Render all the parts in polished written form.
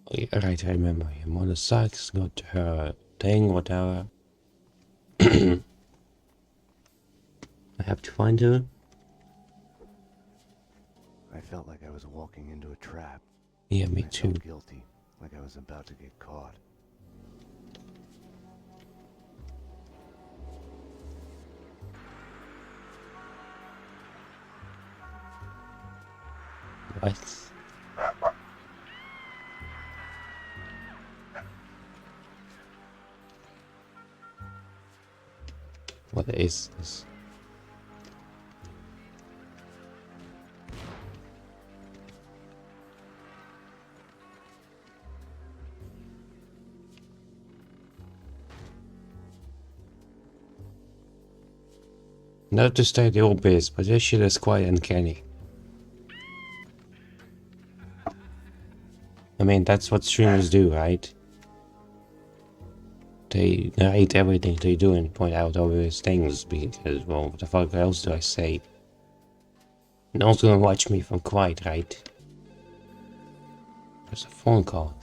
Oh, yeah, right, I remember. Your mother sucks, got her thing, whatever. I have to find her. I felt like I was walking into a trap. Yeah, me I too. felt guilty, like I was about to get caught. What? What is this? Not to state the obvious, but this shit is quite uncanny. I mean, that's what streamers do, right? They narrate everything they do and point out obvious things because, well, what the fuck else do I say? No one's gonna watch me if I'm quiet, right? There's a phone call.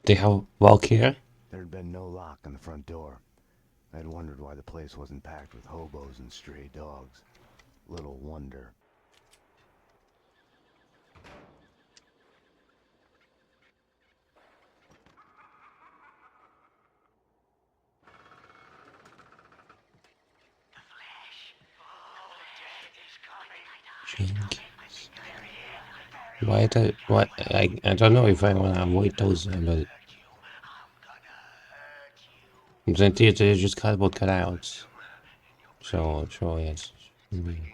They have walk here? There had been no lock on the front door. I had wondered why the place wasn't packed with hobos and stray dogs. Little wonder. Jenkins. Why the what? I don't know if I wanna avoid those, but then they're just cardboard cutouts. So sure, yes. Okay,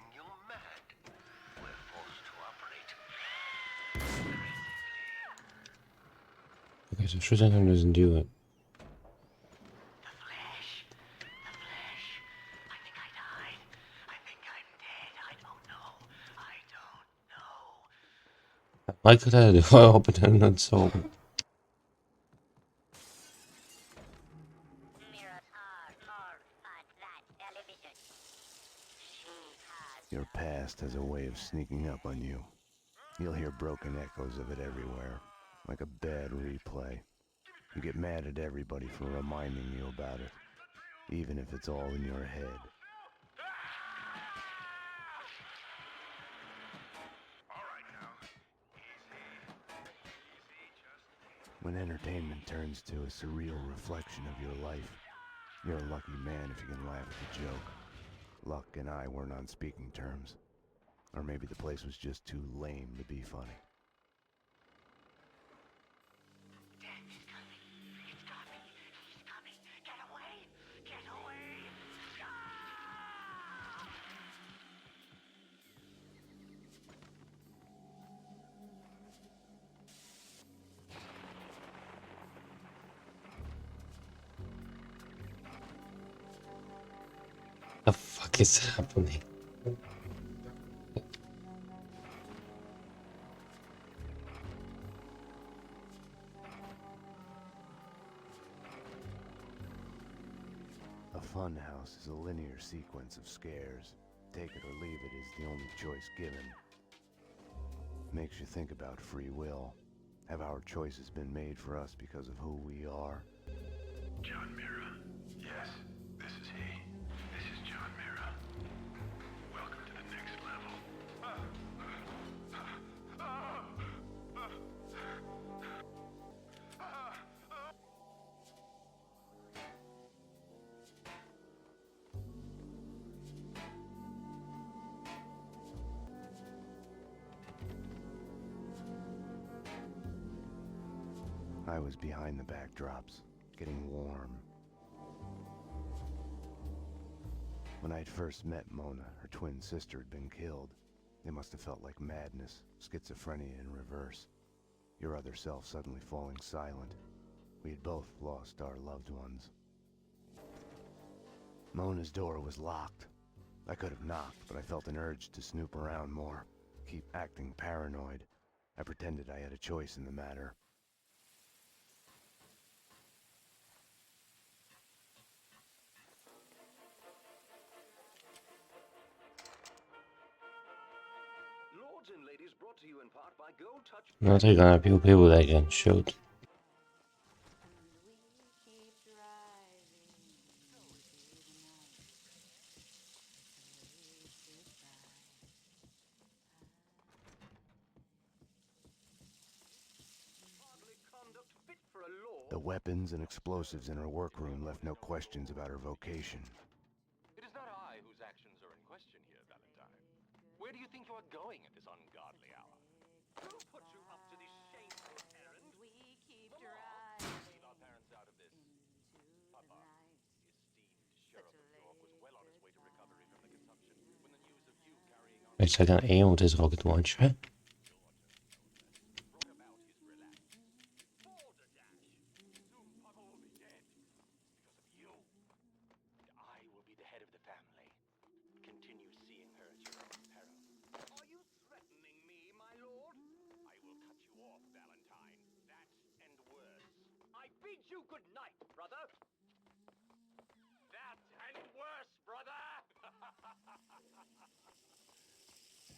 so shooting doesn't do it. Why could I open and not so? Your past has a way of sneaking up on you. You'll hear broken echoes of it everywhere, like a bad replay. You get mad at everybody for reminding you about it, even if it's all in your head. When entertainment turns to a surreal reflection of your life, you're a lucky man if you can laugh at the joke. Luck and I weren't on speaking terms. Or maybe the place was just too lame to be funny. The fuck is happening? A fun house is a linear sequence of scares. Take it or leave it is the only choice given. Makes you think about free will. Have our choices been made for us because of who we are? John Mira. Yes, this is he. This is John Mira. Welcome to the next level. I was behind the backdrops, getting warm. When I'd first met Mona, her twin sister had been killed. It must have felt like madness, schizophrenia in reverse. Your other self suddenly falling silent. We had both lost our loved ones. Mona's door was locked. I could have knocked, but I felt an urge to snoop around more, keep acting paranoid. I pretended I had a choice in the matter. update is brought to you in part by Gold Touch. Not they're gonna be people that can shoot. Conduct fit for a law. The weapons and explosives in her workroom left no questions about her vocation. It is not I whose actions are in question here, Valentine. Where do you think you are going at this ungodly hour? Who put you up to this shameful errand? Leave our parents out of this. Papa, the esteemed Sheriff of York was well on his way to recovery from the consumption when the news of you carrying on Wait a second, aim with this rocket launcher. brought about his relapse. Balderdash! Soon Papa will be dead because of you. And I will be the head of the family. Continue seeing her at your own peril. Are you threatening me, my lord? I will cut you off, Valentine. That and worse. I bid you good night, brother. That and worse, brother!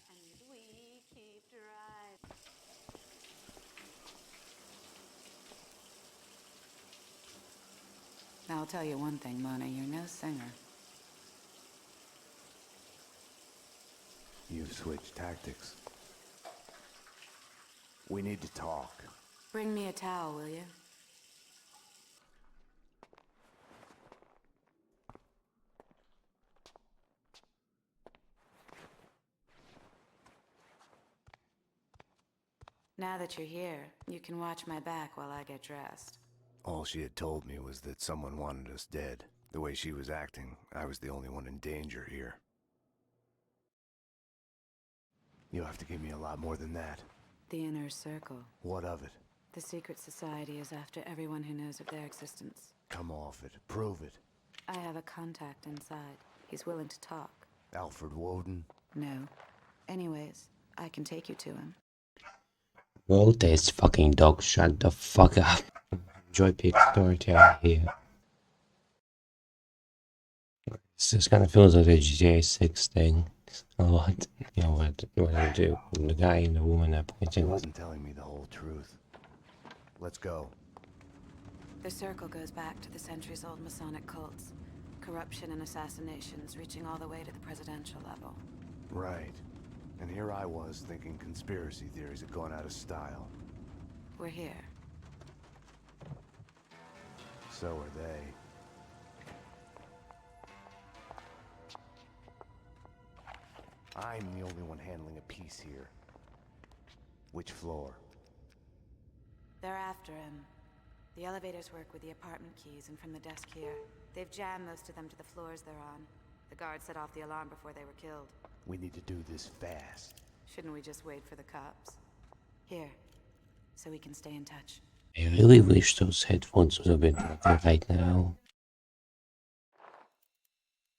And we keep driving. I'll tell you one thing, Mona, you're no singer. You've switched tactics. We need to talk. Bring me a towel, will you? Now that you're here, you can watch my back while I get dressed. All she had told me was that someone wanted us dead. The way she was acting, I was the only one in danger here. You'll have to give me a lot more than that. The inner circle. What of it? The secret society is after everyone who knows of their existence. Come off it. Prove it. I have a contact inside. He's willing to talk. Alfred Woden? No. Anyways, I can take you to him. Well, this fucking dog, shut the fuck up. Enjoy big storytelling here. This just kind of feels like a GTA 6 thing. A lot. You know what I do. The guy and the woman are He pointing. wasn't telling me the whole truth. Let's go. The circle goes back to the centuries-old Masonic cults. Corruption and assassinations reaching all the way to the presidential level. Right. And here I was thinking conspiracy theories had gone out of style. We're here. So are they. I'm the only one handling a piece here. Which floor? They're after him. The elevators work with the apartment keys and from the desk here. They've jammed most of them to the floors they're on. The guards set off the alarm before they were killed. We need to do this fast. Shouldn't we just wait for the cops? Here, so we can stay in touch. I really wish those headphones would have been working right now.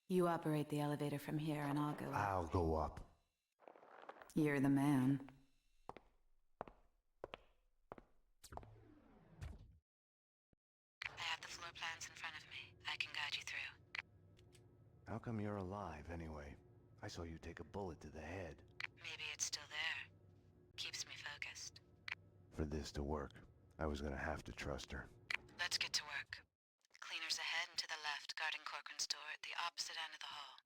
You operate the elevator from here and I'll go up. I'll go up. You're the man. I have the floor plans in front of me. I can guide you through. How come you're alive, anyway? I saw you take a bullet to the head. Maybe it's still there. Keeps me focused. For this to work, I was gonna have to trust her. Let's get to work. Cleaners ahead and to the left, guarding Corcoran's door at the opposite end of the hall.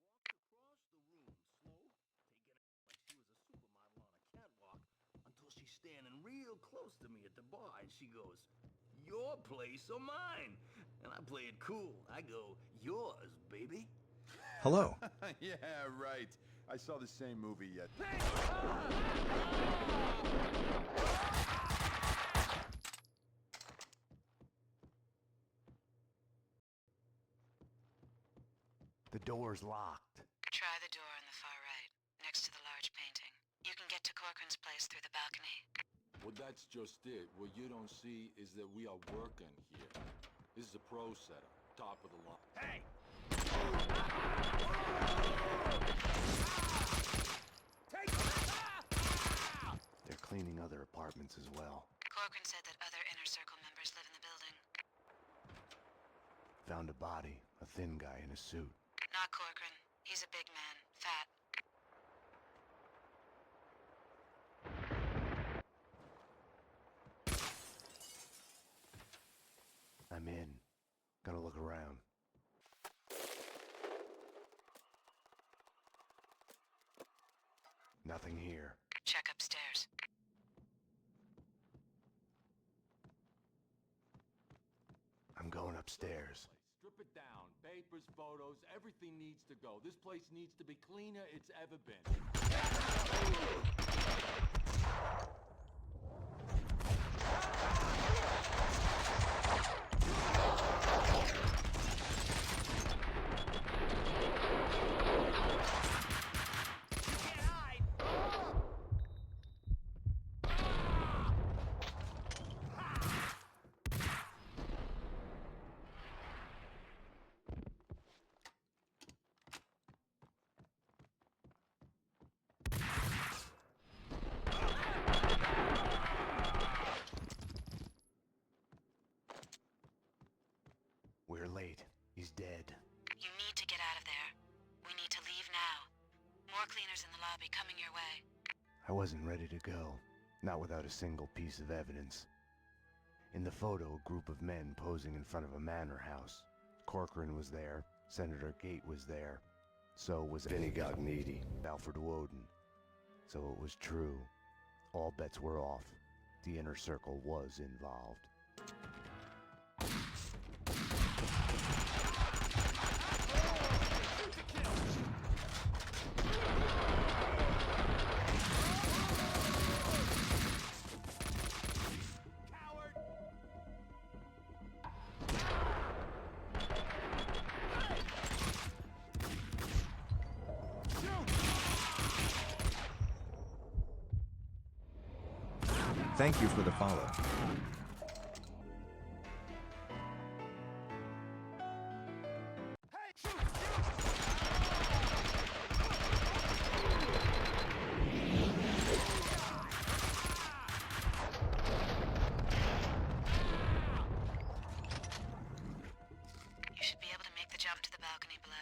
Until she's standing real close to me at the bar and she goes, "Your place or mine?" And I play it cool. I go, "Yours, baby." Hello. Yeah, right. I saw the same movie yet. The door's locked. Try the door on the far right, next to the large painting. You can get to Corcoran's place through the balcony. Well, that's just it. What you don't see is that we are working here. This is a pro setup, top of the line. Hey! They're cleaning other apartments as well. Corcoran said that other Inner Circle members live in the building. Found a body, a thin guy in a suit. Not Corcoran. He's a big man, fat. I'm in. Gonna look around. Nothing here. Check upstairs. I'm going upstairs. Strip it down. Papers, photos, everything needs to go. This place needs to be cleaner it's ever been. We're late. He's dead. You need to get out of there. We need to leave now. More cleaners in the lobby coming your way. I wasn't ready to go. Not without a single piece of evidence. In the photo, a group of men posing in front of a manor house. Corcoran was there. Senator Gate was there. So was Vinnie Gognitti, Alfred Woden. So it was true. All bets were off. The inner circle was involved. Thank you for the follow. You should be able to make the jump to the balcony below.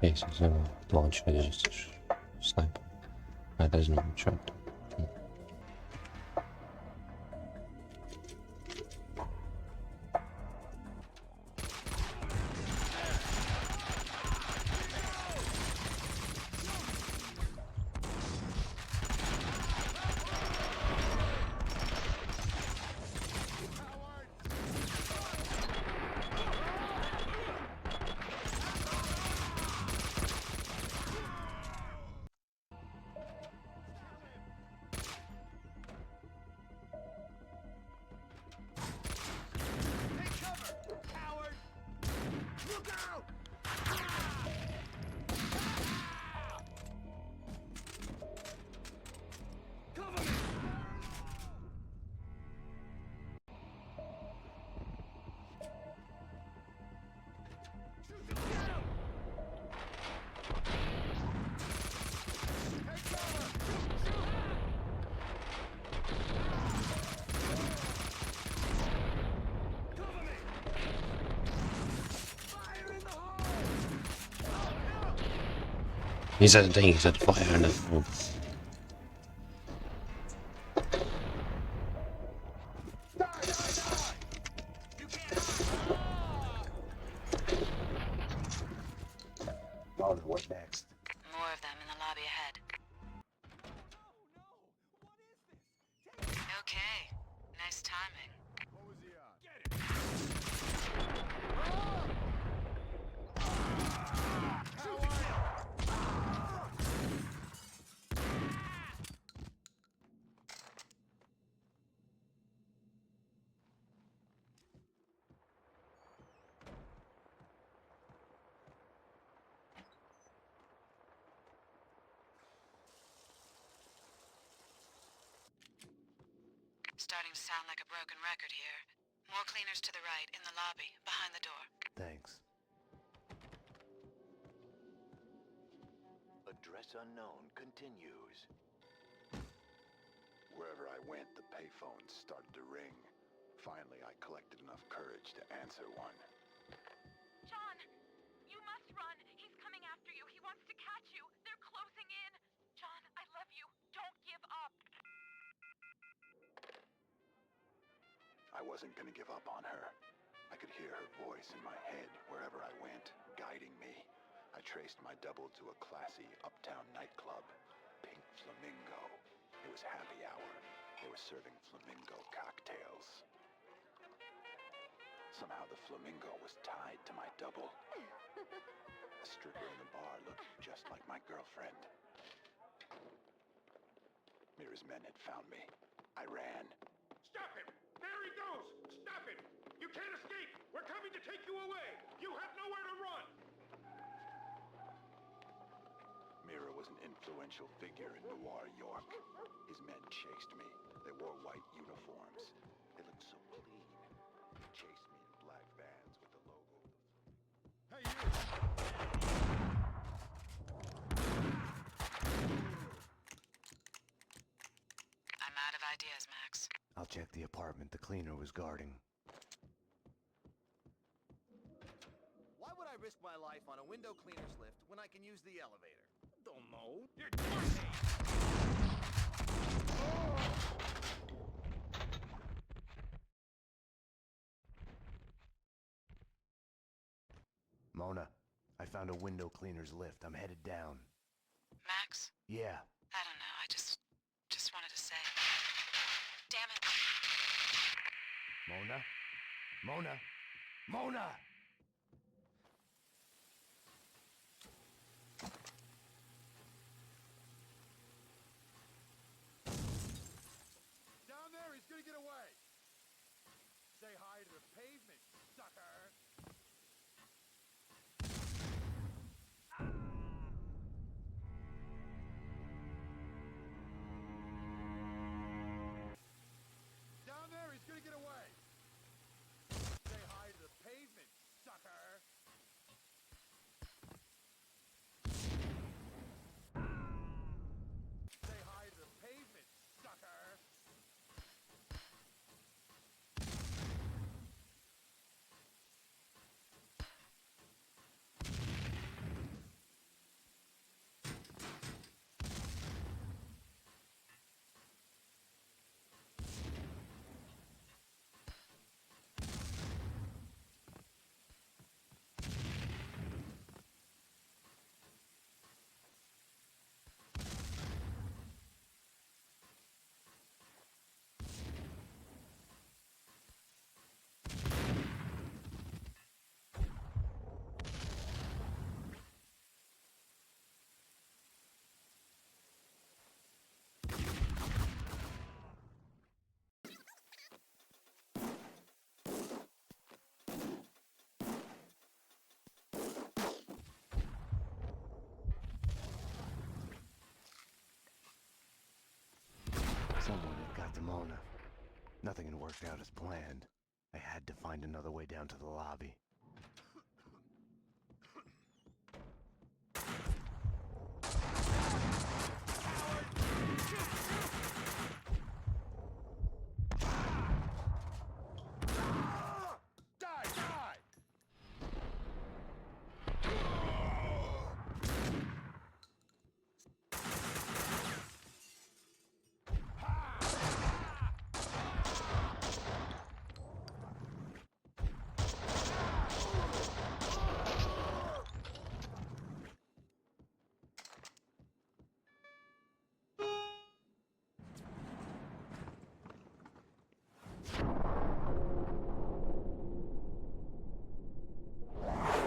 Okay, so it's never launch, I just snipe. That doesn't even shot. He's at the thing, he's at the fire and the... Oh, what next? More of them in the lobby ahead. Okay. Nice timing. What was he on? Get it! Starting to sound like a broken record here. More cleaners to the right, in the lobby, behind the door. Thanks. Address unknown continues. Wherever I went, the payphones started to ring. Finally, I collected enough courage to answer one. John, you must run. He's coming after you. He wants to catch you. They're closing in. John, I love you. Don't give up. I wasn't gonna give up on her. I could hear her voice in my head wherever I went, guiding me. I traced my double to a classy uptown nightclub, Pink Flamingo. It was happy hour. They were serving flamingo cocktails. Somehow the flamingo was tied to my double. A stripper in the bar looked just like my girlfriend. Mira's men had found me. I ran. Stop him! There he goes! Stop him! You can't escape! We're coming to take you away! You have nowhere to run! Mira was an influential figure in Noir York. His men chased me. They wore white uniforms. They looked so clean. They chased me in black vans with the logo. Hey, you! I'm out of ideas, Max. I'll check the apartment the cleaner was guarding. Why would I risk my life on a window cleaner's lift when I can use the elevator? Don't know. You're dirty! Mona, I found a window cleaner's lift. I'm headed down. Max? Yeah. I don't know, I just wanted to say... Damn it. Mona? Mona? Mona! Down there, he's gonna get away! Say hi to the pavement, sucker! Down there, he's gonna get away! Say hi to the pavement, to Mona. Nothing had worked out as planned. I had to find another way down to the lobby.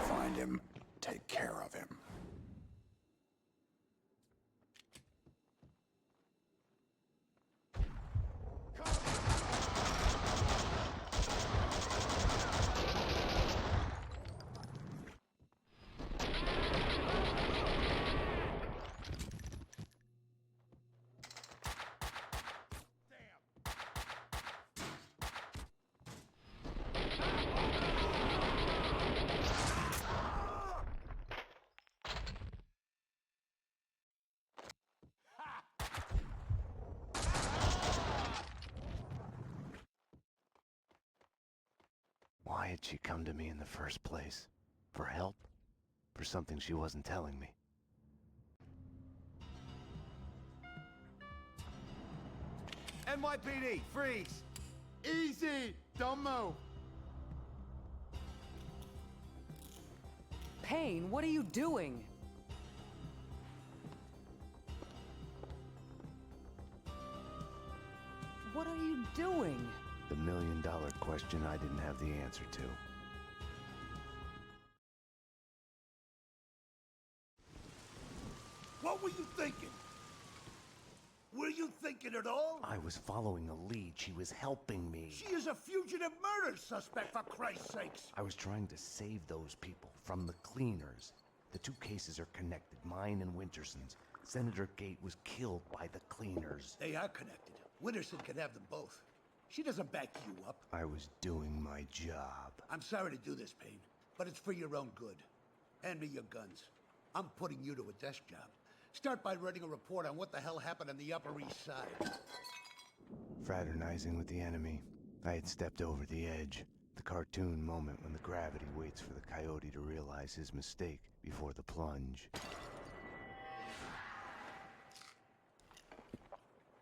Find him, take care of him. Why had she come to me in the first place? For help? For something she wasn't telling me? NYPD, freeze! Easy! Don't move! Payne, what are you doing? What are you doing? The million-dollar question I didn't have the answer to. What were you thinking? Were you thinking at all? I was following a lead. She was helping me. She is a fugitive murder suspect, for Christ's sakes! I was trying to save those people from the cleaners. The two cases are connected, mine and Winterson's. Senator Gate was killed by the cleaners. They are connected. Winterson can have them both. She doesn't back you up. I was doing my job. I'm sorry to do this, Payne, but it's for your own good. Hand me your guns. I'm putting you to a desk job. Start by writing a report on what the hell happened on the Upper East Side. Fraternizing with the enemy. I had stepped over the edge. The cartoon moment when the gravity waits for the coyote to realize his mistake before the plunge.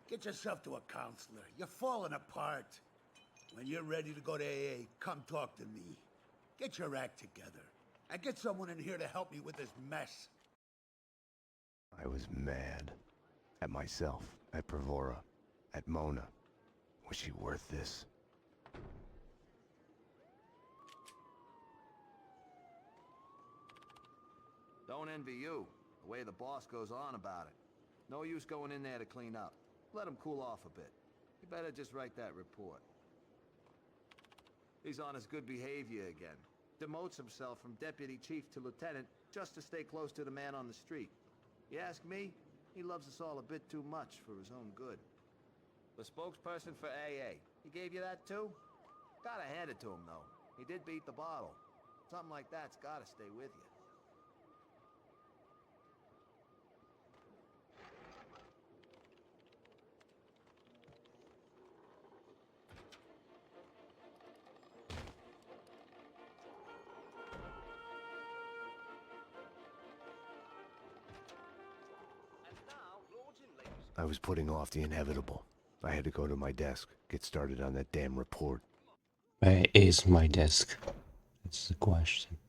Get yourself to a counselor. You're falling apart. When you're ready to go to AA, come talk to me. Get your act together. And get someone in here to help me with this mess. I was mad. At myself, at Provora, at Mona. Was she worth this? Don't envy you, the way the boss goes on about it. No use going in there to clean up. Let him cool off a bit. You better just write that report. He's on his good behavior again. Demotes himself from deputy chief to lieutenant just to stay close to the man on the street. You ask me, he loves us all a bit too much for his own good. The spokesperson for AA, he gave you that too? Gotta hand it to him though. He did beat the bottle. Something like that's gotta stay with you. I was putting off the inevitable. I had to go to my desk, get started on that damn report. Where is my desk? That's the question.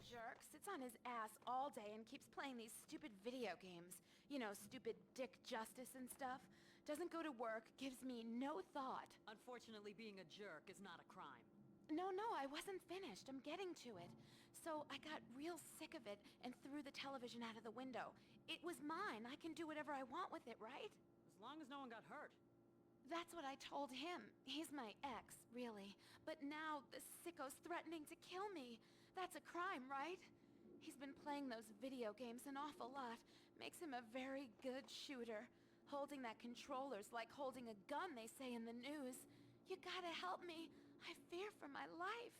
Jerk sits on his ass all day and keeps playing these stupid video games. You know, stupid dick justice and stuff. Doesn't go to work, gives me no thought. Unfortunately, being a jerk is not a crime. No, I wasn't finished. I'm getting to it. So I got real sick of it and threw the television out of the window. It was mine. I can do whatever I want with it, right? As long as no one got hurt. That's what I told him. He's my ex, really. But now the sicko's threatening to kill me. That's a crime, right? He's been playing those video games an awful lot. Makes him a very good shooter. Holding that controller's like holding a gun, they say in the news. You gotta help me. I fear for my life.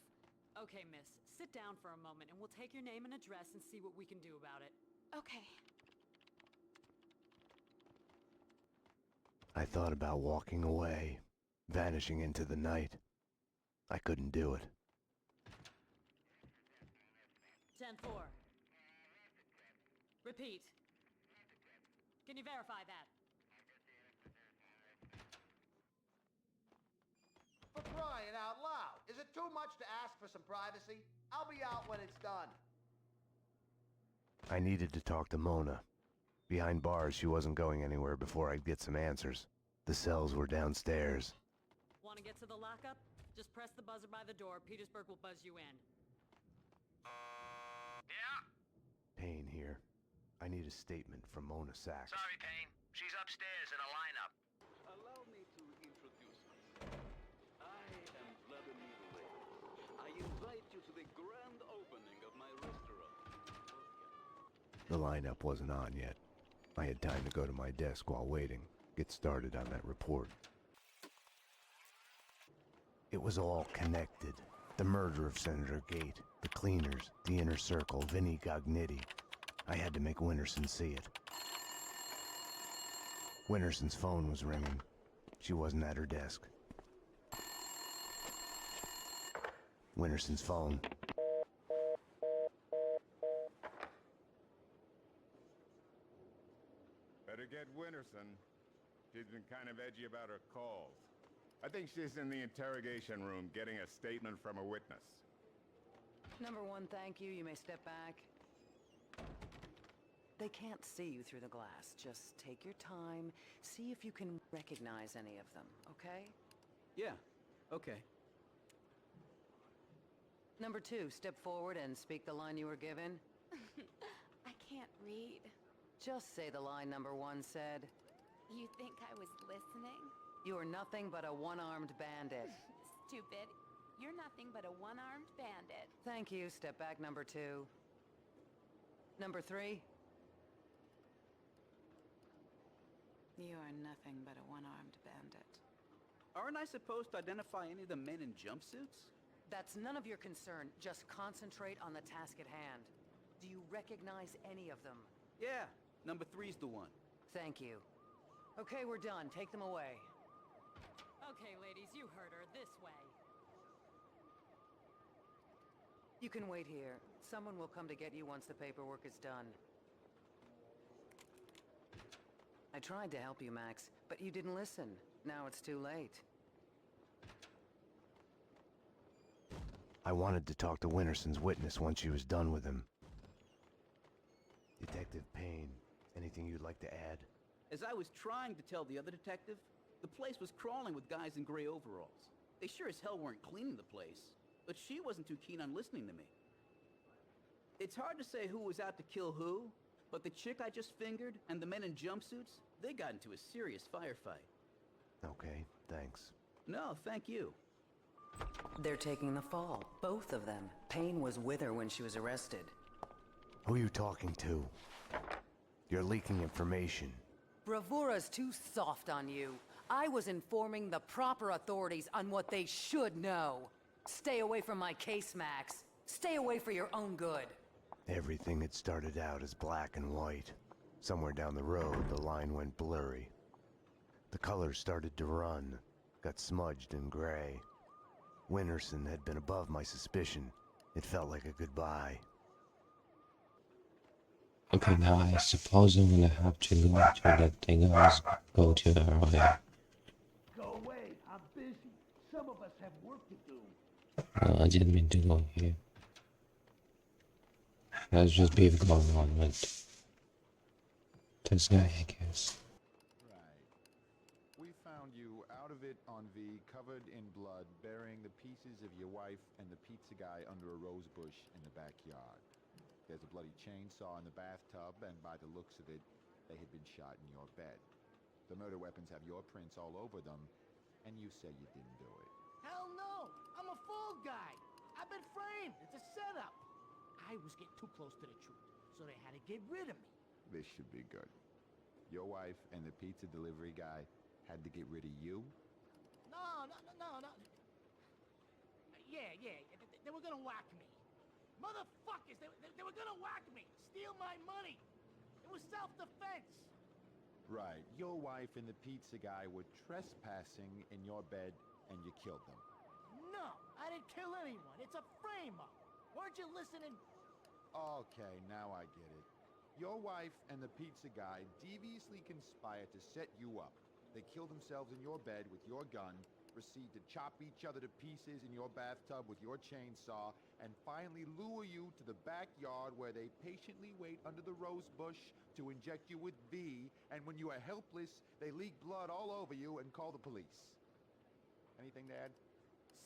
Okay, miss. Sit down for a moment and we'll take your name and address and see what we can do about it. Okay. I thought about walking away, vanishing into the night. I couldn't do it. 10-4. Repeat. Can you verify that? For crying out loud! Is it too much to ask for some privacy? I'll be out when it's done. I needed to talk to Mona. Behind bars, she wasn't going anywhere before I'd get some answers. The cells were downstairs. Want to get to the lockup? Just press the buzzer by the door. Petersburg will buzz you in. Yeah? Payne here. I need a statement from Mona Sachs. Sorry, Payne. She's upstairs in a lineup. Allow me to introduce myself. I am Vladimir Lane. I invite you to the grand opening of my restaurant. The lineup wasn't on yet. I had time to go to my desk while waiting, get started on that report. It was all connected. The murder of Senator Gate, the cleaners, the inner circle, Vinnie Gognitti. I had to make Winterson see it. Winterson's phone was ringing. She wasn't at her desk. Winterson's phone. Better get Winterson. She's been kind of edgy about her calls. I think she's in the interrogation room getting a statement from a witness. Number one, thank you. You may step back. They can't see you through the glass. Just take your time. See if you can recognize any of them, okay? Yeah, okay. Number two, step forward and speak the line you were given. I can't read. Just say the line number one said. You think I was listening? You are nothing but a one-armed bandit. Stupid. You're nothing but a one-armed bandit. Thank you. Step back, number two. Number three. You are nothing but a one-armed bandit. Aren't I supposed to identify any of the men in jumpsuits? That's none of your concern. Just concentrate on the task at hand. Do you recognize any of them? Yeah, number three's the one. Thank you. Okay, we're done. Take them away. Okay, ladies, you heard her. This way. You can wait here. Someone will come to get you once the paperwork is done. I tried to help you, Max, but you didn't listen. Now it's too late. I wanted to talk to Winterson's witness once she was done with him. Detective Payne, anything you'd like to add? As I was trying to tell the other detective, the place was crawling with guys in gray overalls. They sure as hell weren't cleaning the place, but she wasn't too keen on listening to me. It's hard to say who was out to kill who, but the chick I just fingered and the men in jumpsuits, they got into a serious firefight. Okay, thanks. No, thank you. They're taking the fall, both of them. Payne was with her when she was arrested. Who are you talking to? You're leaking information. Bravura's too soft on you. I was informing the proper authorities on what they should know. Stay away from my case, Max. Stay away for your own good. Everything had started out as black and white. Somewhere down the road, the line went blurry. The colors started to run, got smudged and gray. Winterson had been above my suspicion. It felt like a goodbye. Okay, now I suppose I'm gonna have to leave to that thing I was go to earlier. Go away, I'm busy. Some of us have work to do. Well, I didn't mean to go here. There's just beef going on with this guy, I guess. Right. We found you out of it on V, covered in blood, burying the pieces of your wife and the pizza guy under a rose bush in the backyard. There's a bloody chainsaw in the bathtub, and by the looks of it, they had been shot in your bed. The murder weapons have your prints all over them, and you say you didn't do it. Hell no! I'm a fall guy! I've been framed! It's a setup! I was getting too close to the truth, so they had to get rid of me. This should be good. Your wife and the pizza delivery guy had to get rid of you? No. Yeah. They were gonna whack me. Motherfuckers, they were gonna whack me. Steal my money. It was self-defense. Right. Your wife and the pizza guy were trespassing in your bed and you killed them. No, I didn't kill anyone. It's a frame-up. Weren't you listening? Okay, now I get it. Your wife and the pizza guy deviously conspired to set you up. They killed themselves in your bed with your gun, proceed to chop each other to pieces in your bathtub with your chainsaw, and finally lure you to the backyard where they patiently wait under the rose bush to inject you with V, and when you are helpless, they leak blood all over you and call the police. Anything to add?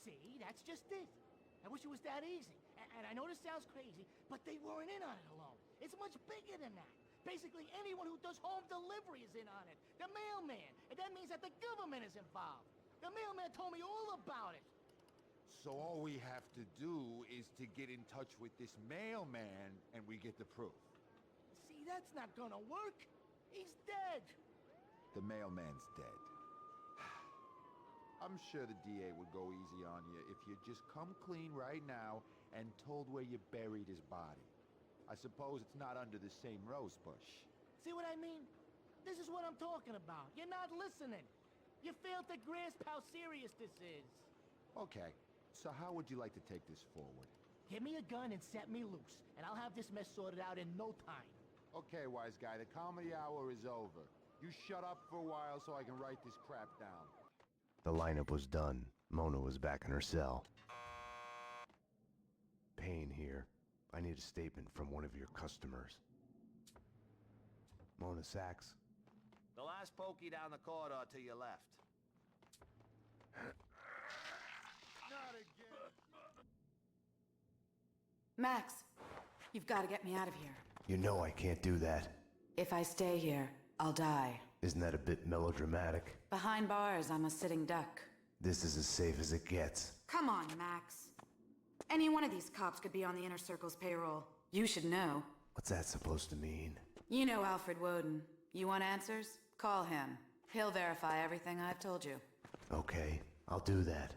See, that's just it. I wish it was that easy. And I know this sounds crazy, but they weren't in on it alone. It's much bigger than that. Basically, anyone who does home delivery is in on it. The mailman. And that means that the government is involved. The mailman told me all about it. So all we have to do is to get in touch with this mailman, and we get the proof. See, that's not gonna work. He's dead. The mailman's dead. I'm sure the DA would go easy on you if you just come clean right now and told where you buried his body. I suppose it's not under the same rose bush. See what I mean? This is what I'm talking about. You're not listening. You failed to grasp how serious this is. Okay, so how would you like to take this forward? Give me a gun and set me loose, and I'll have this mess sorted out in no time. Okay, wise guy, the comedy hour is over. You shut up for a while so I can write this crap down. The lineup was done. Mona was back in her cell. Payne here. I need a statement from one of your customers. Mona Sachs? The last pokey down the corridor to your left. Not again. Max, you've got to get me out of here. You know I can't do that. If I stay here, I'll die. Isn't that a bit melodramatic? Behind bars, I'm a sitting duck. This is as safe as it gets. Come on, Max. Any one of these cops could be on the Inner Circle's payroll. You should know. What's that supposed to mean? You know Alfred Woden. You want answers? Call him. He'll verify everything I've told you. Okay, I'll do that.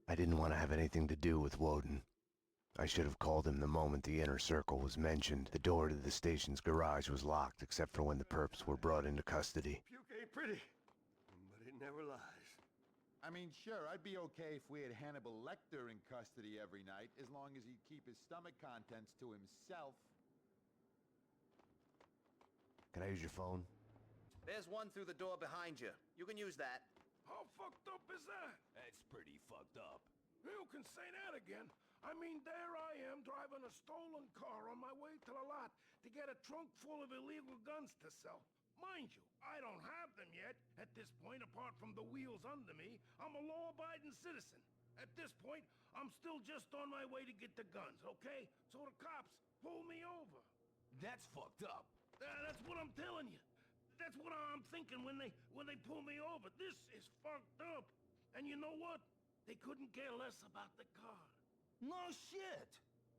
I didn't want to have anything to do with Woden. I should have called him the moment the Inner Circle was mentioned. The door to the station's garage was locked, except for when the perps were brought into custody. Puke ain't pretty, but it never lies. I mean, sure, I'd be okay if we had Hannibal Lecter in custody every night, as long as he'd keep his stomach contents to himself. Can I use your phone? There's one through the door behind you. You can use that. How fucked up is that? That's pretty fucked up. You can say that again. I mean, there I am driving a stolen car on my way to the lot to get a trunk full of illegal guns to sell. Mind you, I don't have them yet. At this point, apart from the wheels under me, I'm a law-abiding citizen. At this point, I'm still just on my way to get the guns, okay? So the cops pull me over. That's fucked up. That's what I'm telling you. That's what I'm thinking when they pull me over. This is fucked up. And you know what? They couldn't care less about the car. No shit.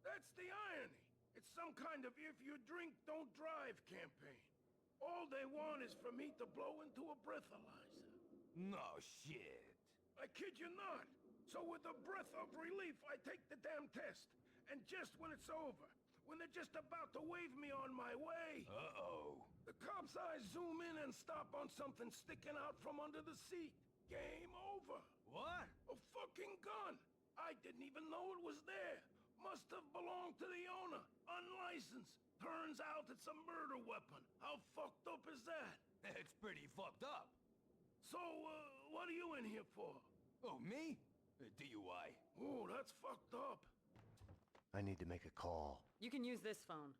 That's the irony. It's some kind of if you drink, don't drive campaign. All they want is for me to blow into a breathalyzer. No shit. I kid you not. So with a breath of relief, I take the damn test. And just when it's over, when they're just about to wave me on my way... Uh-oh. The cops' eyes zoom in and stop on something sticking out from under the seat. Game over. What? A fucking gun. I didn't even know it was there. Must have belonged to the owner. Unlicensed. Turns out it's a murder weapon. How fucked up is that? That's pretty fucked up. So, what are you in here for? Oh, me? DUI. Oh, that's fucked up. I need to make a call. You can use this phone.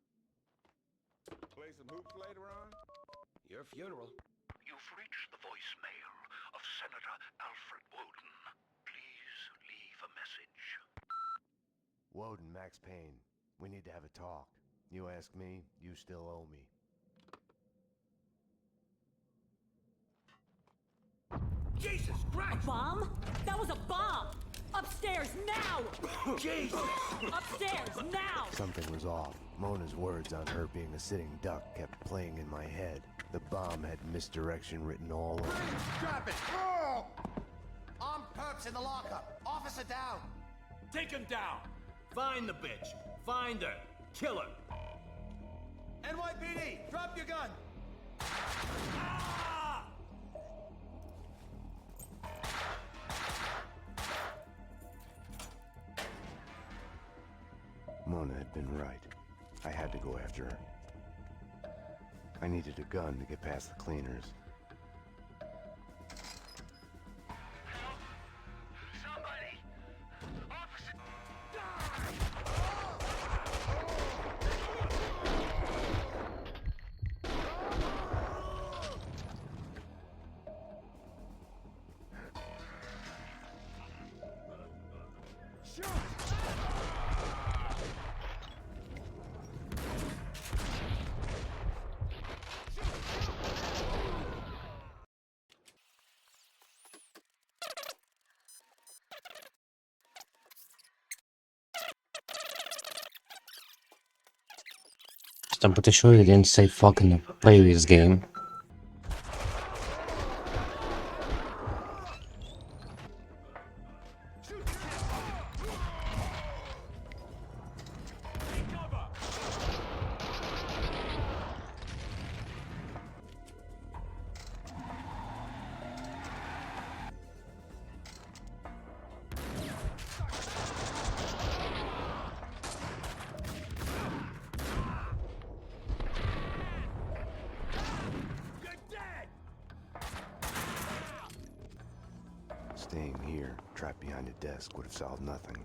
Play some hoops later on? Your funeral. You've reached the voicemail of Senator Alfred Woden. Please leave a message. Woden, Max Payne. We need to have a talk. You ask me, you still owe me. Jesus Christ! Bomb? That was a bomb! Upstairs, now! Jesus! Upstairs, now! Something was off. Mona's words on her being a sitting duck kept playing in my head. The bomb had misdirection written all over it. Drop it! Armed perps in the lockup. Officer down. Take him down! Find the bitch! Find her! Kill her! NYPD, drop your gun! Ah! Mona had been right. I had to go after her. I needed a gun to get past the cleaners. Somebody! Officer! I'm pretty sure they didn't say fuck in the previous game. Staying here, trapped behind a desk, would have solved nothing.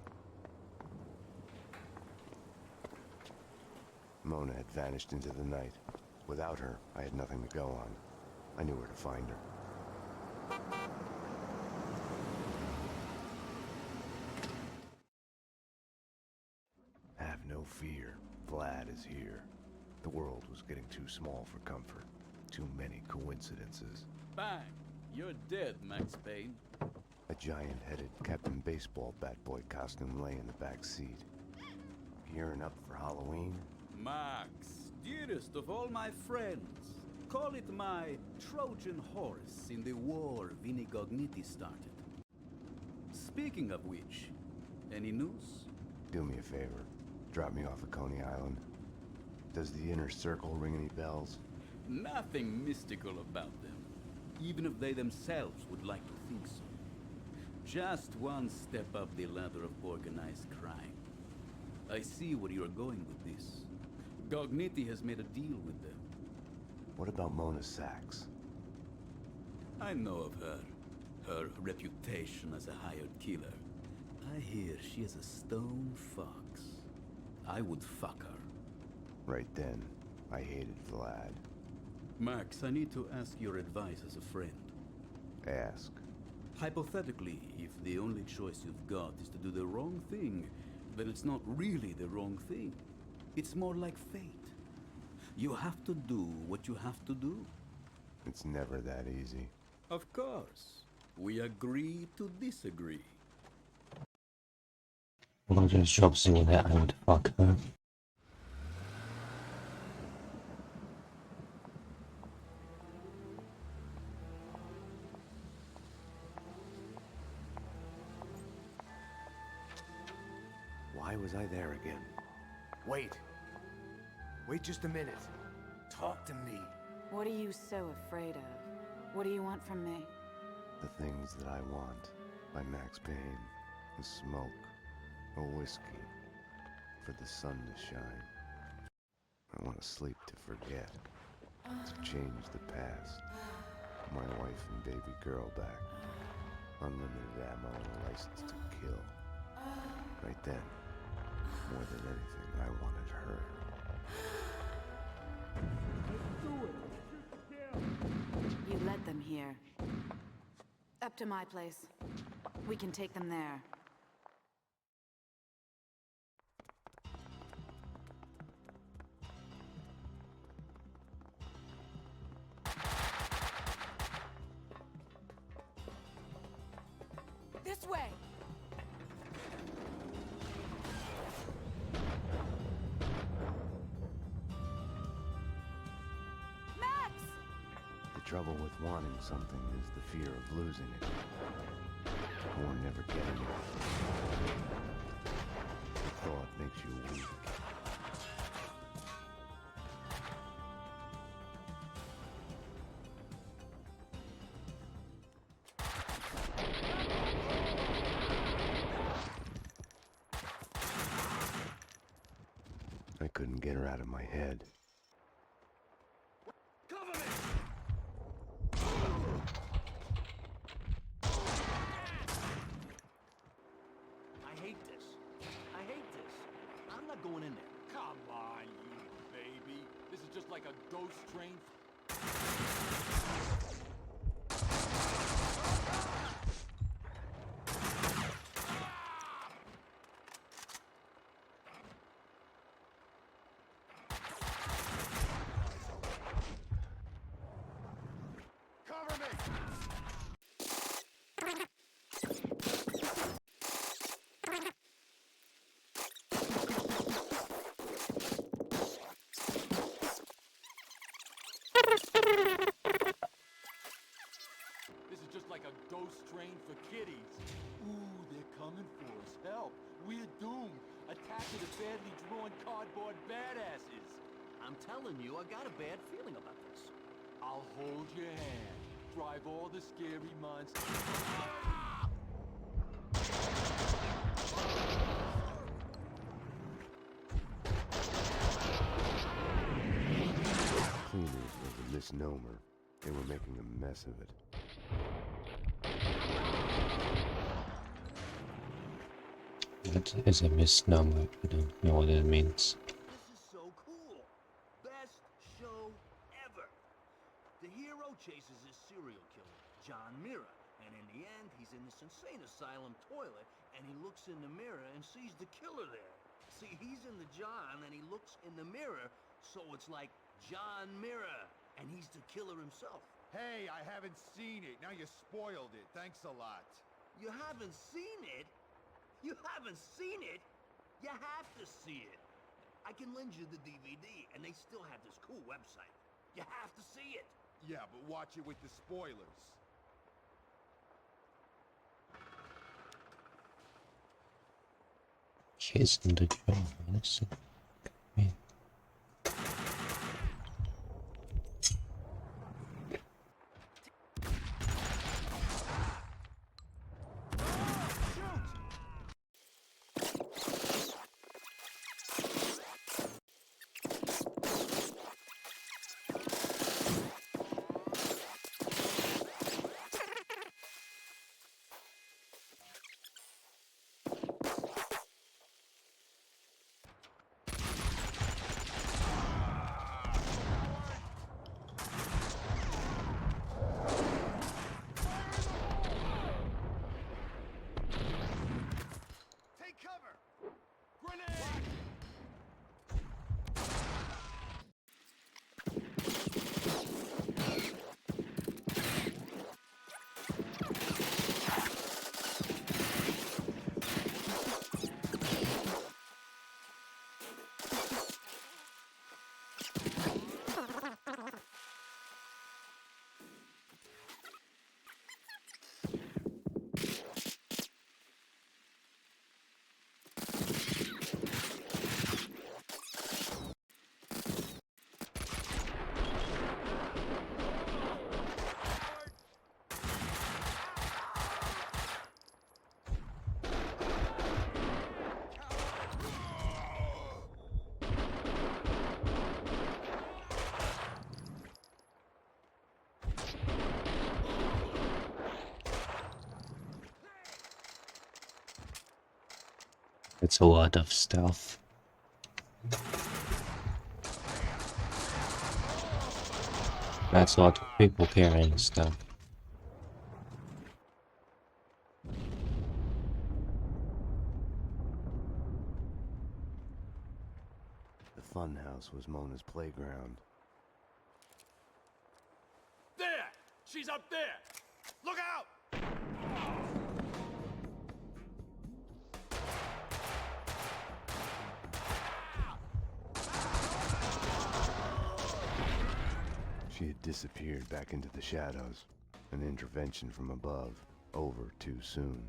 Mona had vanished into the night. Without her, I had nothing to go on. I knew where to find her. Have no fear. Vlad is here. The world was getting too small for comfort. Too many coincidences. Bang! You're dead, Max Payne. A giant-headed Captain Baseball Bat Boy costume lay in the back seat. Gearing up for Halloween? Max, dearest of all my friends. Call it my Trojan horse in the war ViktOnion started. Speaking of which, any news? Do me a favor. Drop me off at Coney Island. Does the inner circle ring any bells? Nothing mystical about them, even if they themselves would like to think so. Just one step up the ladder of organized crime. I see where you're going with this. Gogniti has made a deal with them. What about Mona Sachs? I know of her. Her reputation as a hired killer. I hear she is a stone fox. I would fuck her. Right then, I hated Vlad. Max, I need to ask your advice as a friend. Ask. Hypothetically, if the only choice you've got is to do the wrong thing, then it's not really the wrong thing. It's more like fate. You have to do what you have to do. It's never that easy. Of course. We agree to disagree. I'm gonna just drop some of that and I would fuck her. Why was I there again? Wait. Wait just a minute. Talk to me. What are you so afraid of? What do you want from me? The Things That I Want by Max Payne. A smoke. A whiskey. For the sun to shine. I want to sleep to forget. To change the past. My wife and baby girl back. Unlimited ammo and a license to kill. Right then, more than anything, I wanted her. You led them here. Up to my place. We can take them there. This way! trouble with wanting something is the fear of losing it. Or never getting it. The thought makes you weak. I couldn't get her out of my head. I hate this. I hate this. I'm not going in there. Come on, you baby. This is just like a ghost train. Cover me! This is just like a ghost train for kiddies. Ooh, they're coming for us. Help! We're doomed. Attack of the badly drawn cardboard badasses. I'm telling you, I got a bad feeling about this. I'll hold your hand. Drive all the scary monsters. Cleaners was a misnomer. They were making a mess of it. That is a misnomer. I don't know what it means. This is so cool. Best show ever. The hero chases his serial killer, John Mira, and in the end, he's in this insane asylum toilet, and he looks in the mirror and sees the killer there. See, he's in the John, and he looks in the mirror, so it's like John Mira, and he's the killer himself. Hey, I haven't seen it. Now you spoiled it. Thanks a lot. You haven't seen it? You haven't seen it? You have to see it. I can lend you the DVD, and they still have this cool website. You have to see it. Yeah, but watch it with the spoilers. She's in the jaw, honestly. It's a lot of stuff. That's a lot of people carrying stuff. The funhouse was Mona's playground. There! She's up there! Look out! She had disappeared back into the shadows. An intervention from above. Over too soon.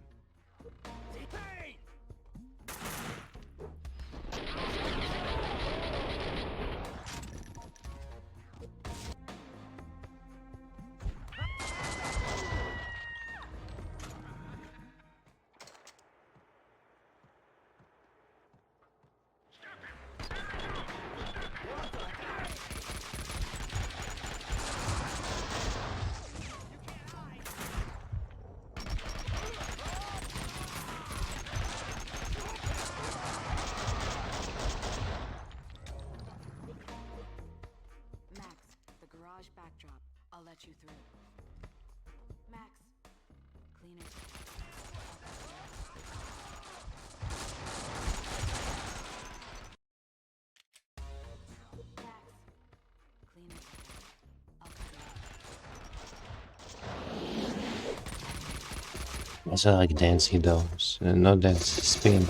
Garage backdrop. I'll let you through. Max, cleaner. Max, cleaner. I'll cover Also like dancing though, so no dance, spin.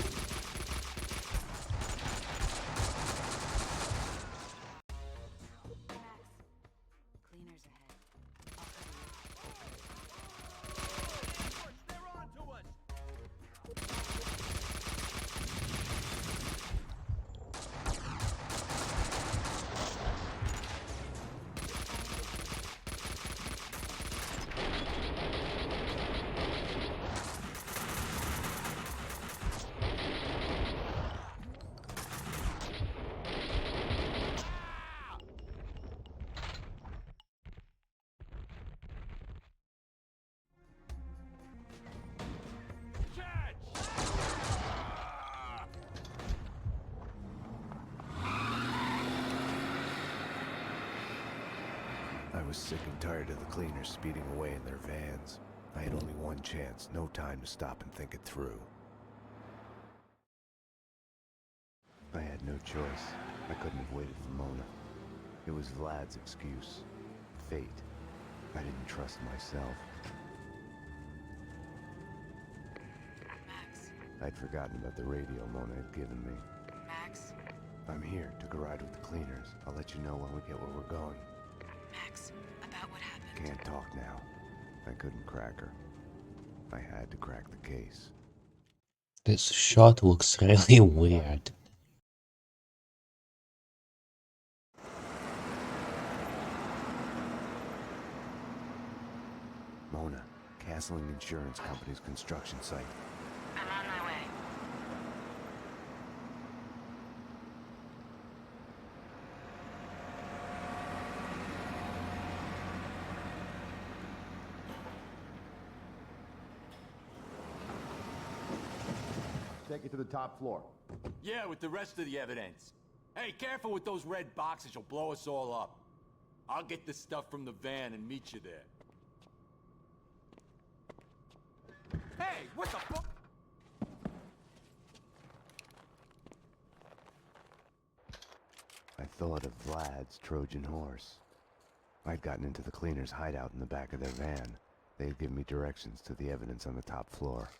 I was sick and tired of the cleaners speeding away in their vans. I had only one chance, no time to stop and think it through. I had no choice. I couldn't have waited for Mona. It was Vlad's excuse. Fate. I didn't trust myself. Max. I'd forgotten about the radio Mona had given me. Max. I'm here. Took a ride with the cleaners. I'll let you know when we get where we're going. Max, about what happened. Can't talk now. I couldn't crack her. I had to crack the case. This shot looks really weird. Mona, Castling Insurance Company's construction site. I'm on my way. Take it to the top floor. Yeah, with the rest of the evidence. Hey, careful with those red boxes, you'll blow us all up. I'll get the stuff from the van and meet you there. Hey, what the fuck? I thought of Vlad's Trojan horse. I'd gotten into the cleaners' hideout in the back of their van. They'd given me directions to the evidence on the top floor.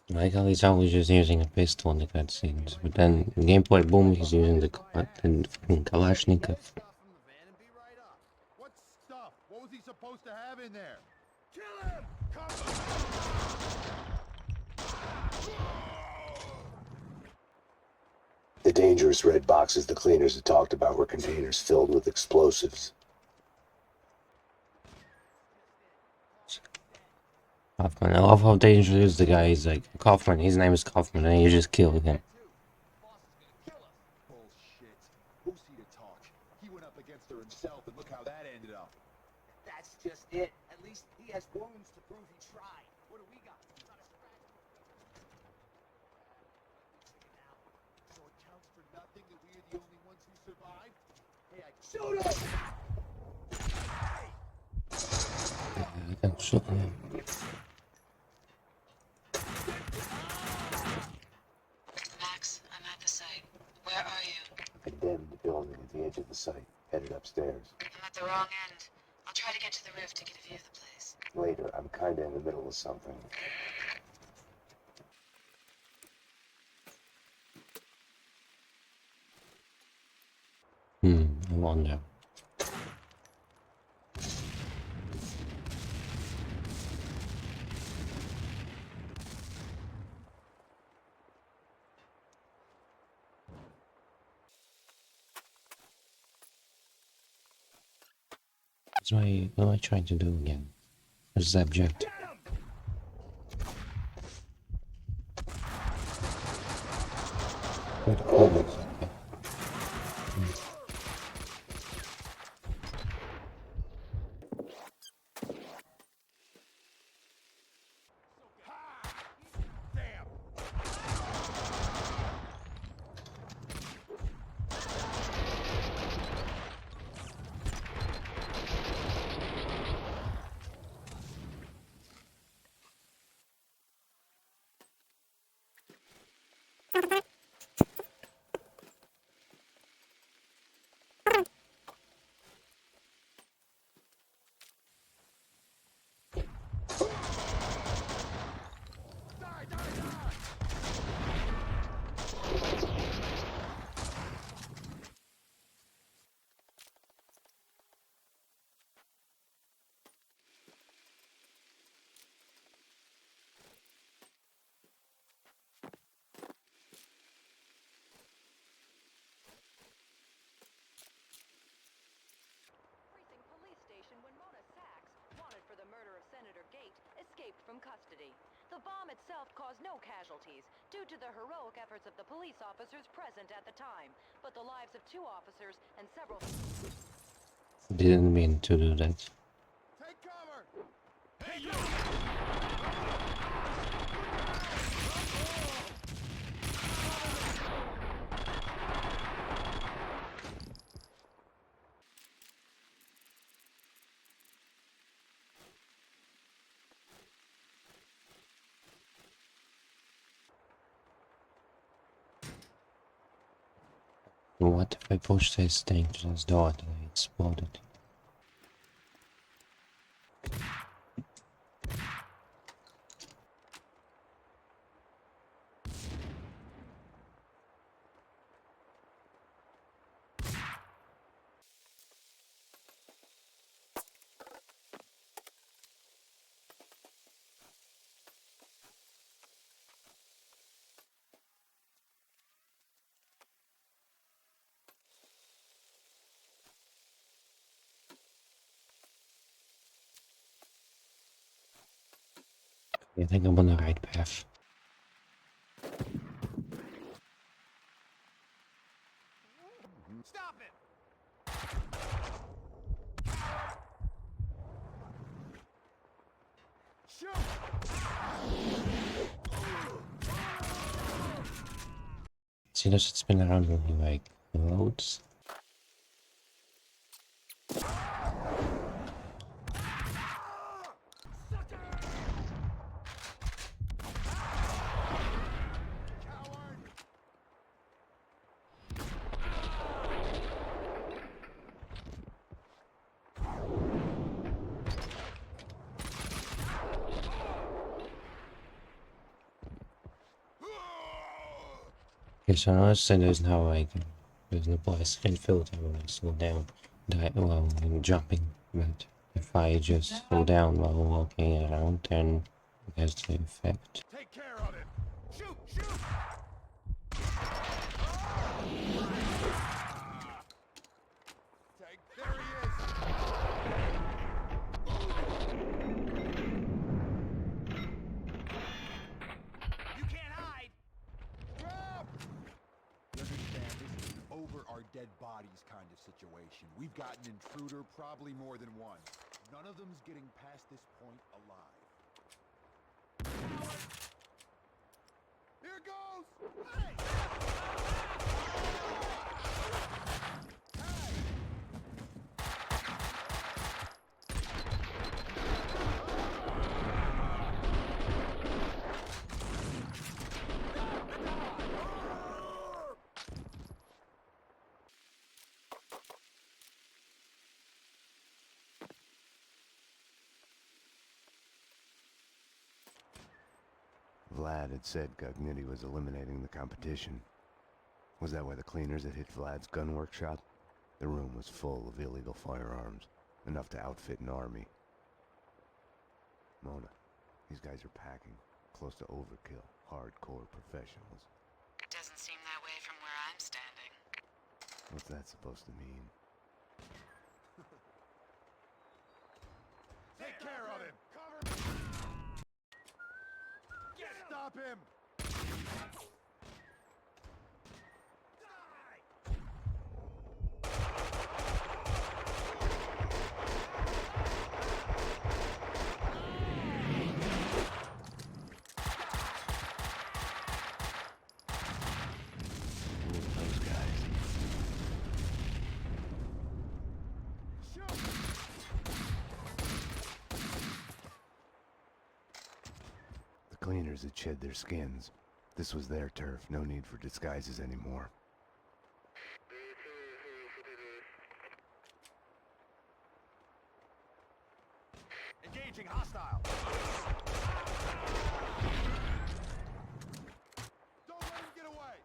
I like how he's always just using a pistol in the cutscenes, but then in gameplay, boom, he's using the fucking Kalashnikov. What stuff? What was he supposed to have in there? Kill him! The dangerous red boxes the cleaners had talked about were containers filled with explosives. Kaufman. I love how they introduce the guy. He's like, Kaufman, his name is Kaufman, and you just kill him. Bullshit. Who's he to talk? He went up against her himself, and look how that ended up. That's just it. At least he has wounds to prove he tried. What do we got? Not a scratch. So it counts for nothing that we are the only ones who survived? Hey, I shoot him! I can shoot him. Max, I'm at the site. Where are you? Condemned building at the edge of the site, headed upstairs. I'm at the wrong end. I'll try to get to the roof to get a view of the place. Later, I'm kinda in the middle of something. I wonder. What am I trying to do again? What's the objective? Where the code is, okay. Escaped from custody. The bomb itself caused no casualties due to the heroic efforts of the police officers present at the time, but the lives of 2 officers and several... Didn't mean to do that. Take cover! Hey, you! What if I push this thing to this door and it exploded? I think I'm on the right path. Stop it! Shoot! See, does it spin around really like roads? Okay, so I understand there's now like there's no place can filter when I slow down while I'm jumping, but if I just slow down while walking around, then it has the effect. Take care of it! Shoot! Shoot! There he is! You can't hide! Drop! You understand, this is an over our dead bodies kind of situation. We've got an intruder, probably more than one. None of them's getting past this point alive. Here goes! Hey! Vlad had said Gognitti was eliminating the competition. Was that why the cleaners had hit Vlad's gun workshop? The room was full of illegal firearms, enough to outfit an army. Mona, these guys are packing, close to overkill, hardcore professionals. It doesn't seem that way from where I'm standing. What's that supposed to mean? Take care of him. Cover me. Stop him. Those guys. The cleaners had shed their skins. This was their turf, no need for disguises anymore. Engaging hostile. Don't let him get away.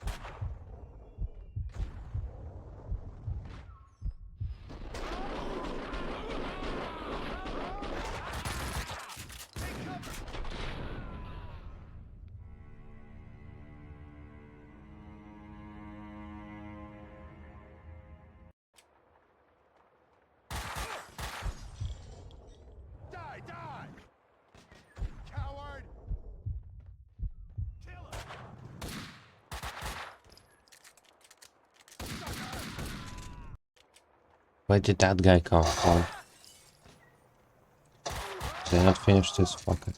Take cover. Die, die! Coward! Kill him! Where did that guy come from? Did I not finish this fucker?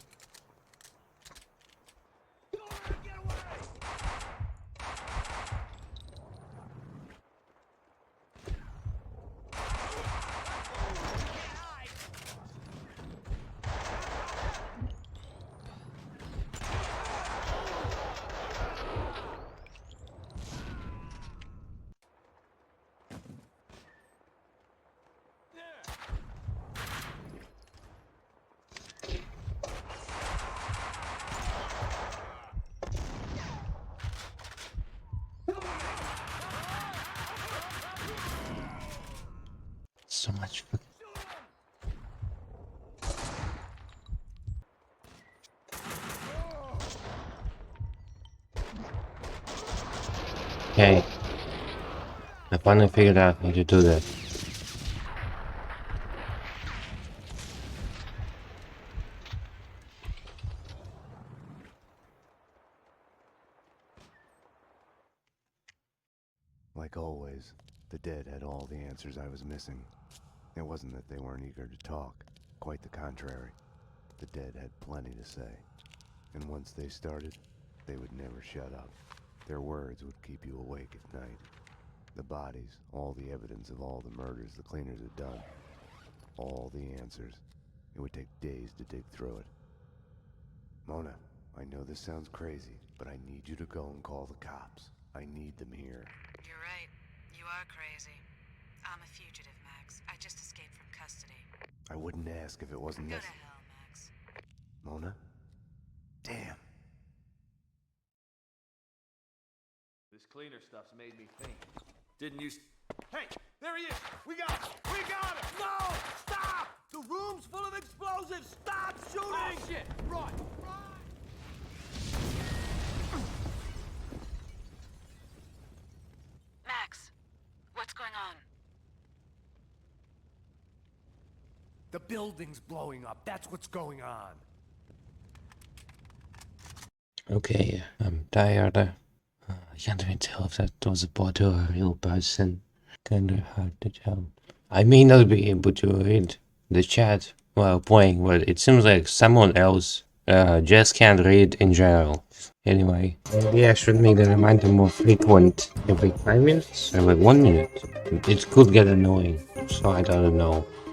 So much fucking. Okay. I finally figured out how to do that. Like always, the dead had all the answers I was missing. It wasn't that they weren't eager to talk. Quite the contrary. The dead had plenty to say. And once they started, they would never shut up. Their words would keep you awake at night. The bodies, all the evidence of all the murders the cleaners had done. All the answers. It would take days to dig through it. Mona, I know this sounds crazy, but I need you to go and call the cops. I need them here. You're right. You are crazy. I'm a fugitive, Max. I just escaped from custody. I wouldn't ask if it wasn't Go to necessary. hell, Max. Mona? Damn. This cleaner stuff's made me think. Didn't you... Hey, there he is! We got him! We got him! No! Stop! The room's full of explosives! Stop shooting! Oh, shit! Run! Run! Max, what's going on? The building's blowing up. That's what's going on. Okay, I'm tired. I can't even tell if that was a bot or a real person. Kinda hard to tell. I may not be able to read the chat while playing, but it seems like someone else just can't read in general. Anyway, maybe I should make the reminder more frequent. Every 5 minutes? Every 1 minute? It could get annoying, so I don't know.